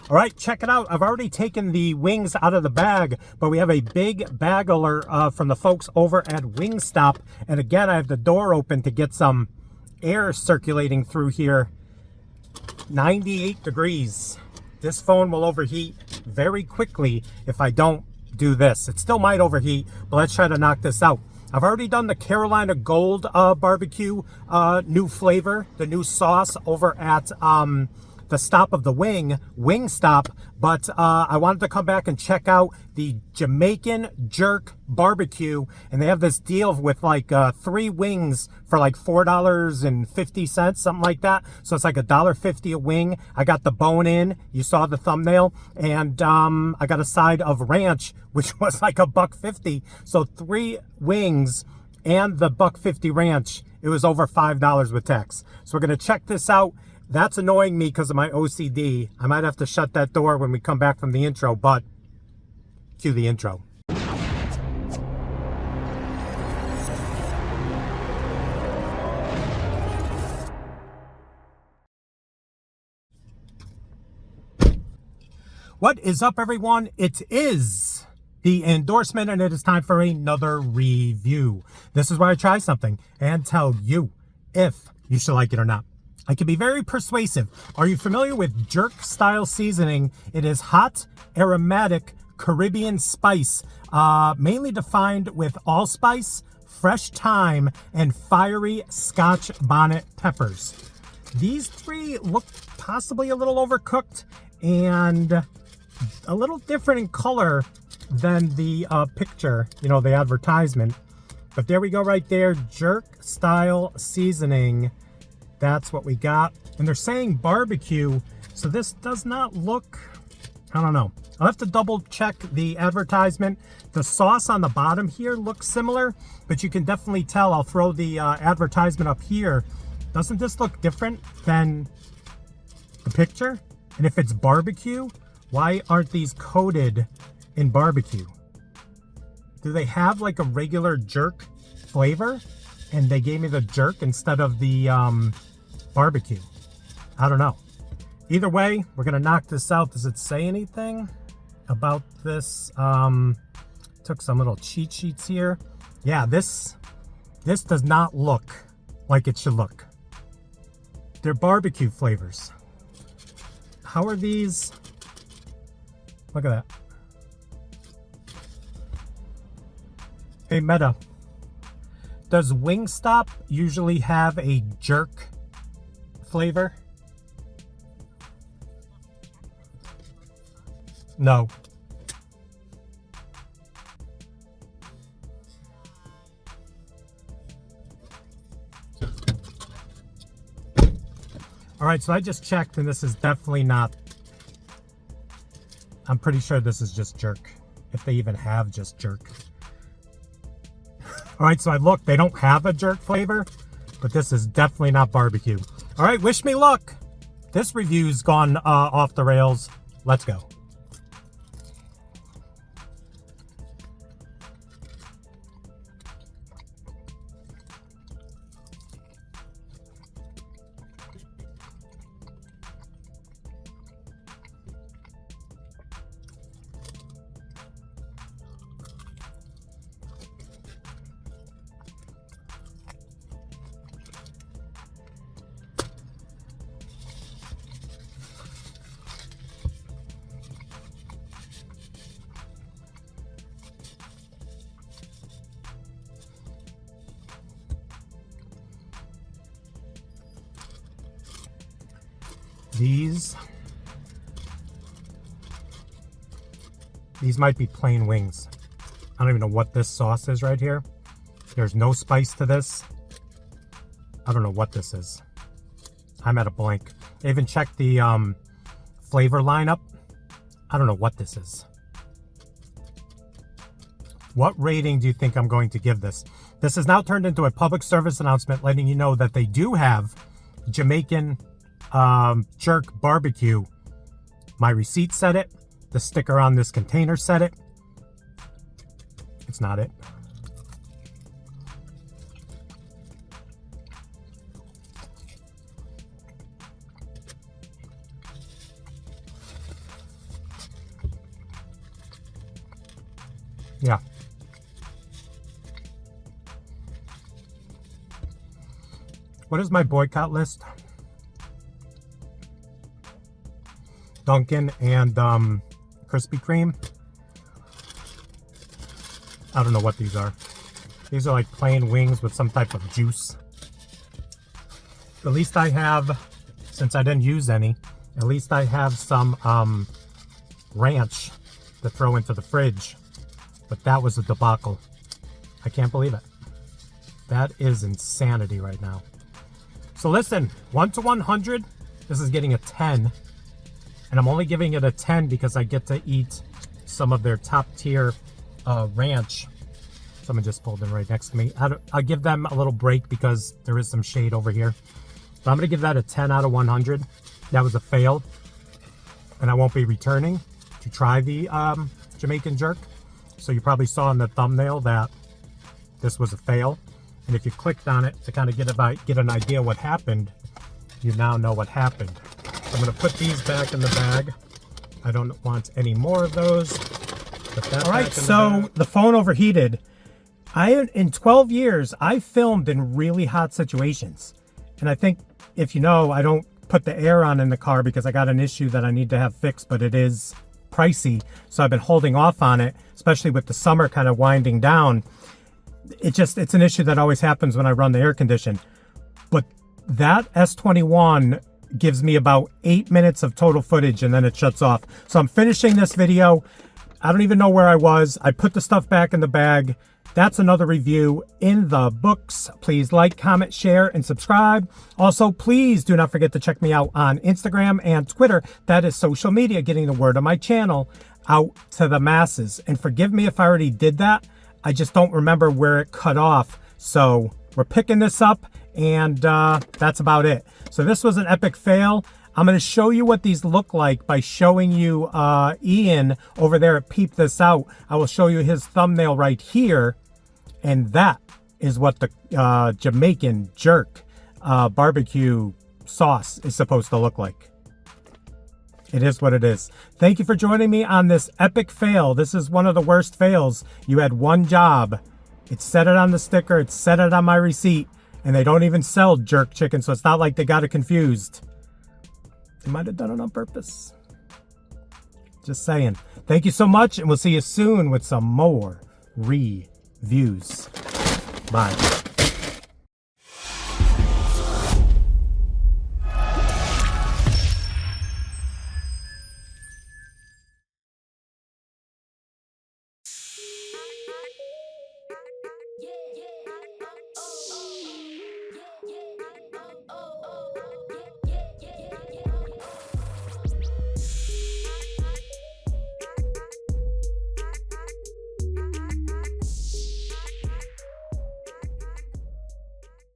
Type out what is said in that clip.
All right, check it out. I've already taken the wings out of the bag, but we have a big bag alert from the folks over at Wingstop. And again, I have the door open to get some air circulating through here. 98 degrees. This phone will overheat very quickly if I don't do this. It still might overheat, but let's try to knock this out. I've already done the Carolina Gold barbecue new flavor, the new sauce over at the Stop of the Wing, Wingstop, but I wanted to come back and check out the Jamaican Jerk BBQ, and they have this deal with like 3 wings for like $4.50, something like that. So it's like $1.50 a wing. I got the bone in, you saw the thumbnail, and I got a side of ranch, which was like $1.50. So 3 wings and the $1.50 ranch, it was over $5 with tax. So we're gonna check this out. That's annoying me because of my OCD. I might have to shut that door when we come back from the intro, but cue the intro. What is up, everyone? It is the endorsement, and it is time for another review. This is where I try something and tell you if you should like it or not. I can be very persuasive. Are you familiar with jerk style seasoning? It is hot, aromatic Caribbean spice, mainly defined with allspice, fresh thyme, and fiery Scotch bonnet peppers. These 3 look possibly a little overcooked and a little different in color than the picture, you know, the advertisement. But there we go right there, jerk style seasoning. That's what we got. And they're saying barbecue, so this does not look, I don't know. I'll have to double check the advertisement. The sauce on the bottom here looks similar, but you can definitely tell. I'll throw the advertisement up here. Doesn't this look different than the picture? And if it's barbecue, why aren't these coated in barbecue? Do they have like a regular jerk flavor? And they gave me the jerk instead of the barbecue. I don't know. Either way, we're gonna knock this out. Does it say anything about this? Took some little cheat sheets here. Yeah, this does not look like it should look. They're barbecue flavors. How are these? Look at that. Hey, Meta. Does Wingstop usually have a jerk flavor? No. All right, so I just checked and this is definitely not, I'm pretty sure this is just jerk, if they even have just jerk. All right, so I looked, they don't have a jerk flavor, but this is definitely not barbecue. All right, wish me luck. This review's gone off the rails. Let's go. These might be plain wings. I don't even know what this sauce is right here. There's no spice to this. I don't know what this is. I'm at a blank. I even checked the flavor lineup. I don't know what this is. What rating do you think I'm going to give this? This has now turned into a public service announcement letting you know that they do have Jamaican Jerk BBQ. My receipt said it. The sticker on this container said it. It's not it. Yeah. What is my boycott list? Dunkin' and Krispy Kreme. I don't know what these are. These are like plain wings with some type of juice. At least I have, since I didn't use any, at least I have some ranch to throw into the fridge. But that was a debacle. I can't believe it. That is insanity right now. So listen, 1 to 100, this is getting a 10. And I'm only giving it a 10 because I get to eat some of their top tier ranch. Someone just pulled in right next to me. I'll give them a little break because there is some shade over here. So I'm going to give that a 10 out of 100. That was a fail. And I won't be returning to try the Jamaican Jerk. So you probably saw in the thumbnail that this was a fail. And if you clicked on it to kind of get an idea what happened, you now know what happened. I'm going to put these back in the bag. I don't want any more of those. All right, so the phone overheated. In 12 years, I filmed in really hot situations. And I think, if you know, I don't put the air on in the car because I got an issue that I need to have fixed, but it is pricey. So I've been holding off on it, especially with the summer kind of winding down. It's an issue that always happens when I run the air condition. But that S21 gives me about 8 minutes of total footage and then it shuts off. So I'm finishing this video. I don't even know where I was. I put the stuff back in the bag. That's another review in the books. Please like, comment, share, and subscribe. Also, please do not forget to check me out on Instagram and Twitter. That is social media, getting the word of my channel out to the masses. And forgive me if I already did that. I just don't remember where it cut off. So we're picking this up, and that's about it. So this was an epic fail. I'm going to show you what these look like by showing you Ian over there at Peep This Out. I will show you his thumbnail right here. And that is what the Jamaican Jerk barbecue sauce is supposed to look like. It is what it is. Thank you for joining me on this epic fail. This is one of the worst fails. You had one job. It said it on the sticker. It said it on my receipt. And they don't even sell jerk chicken, so it's not like they got it confused. They might have done it on purpose. Just saying. Thank you so much, and we'll see you soon with some more reviews. Bye.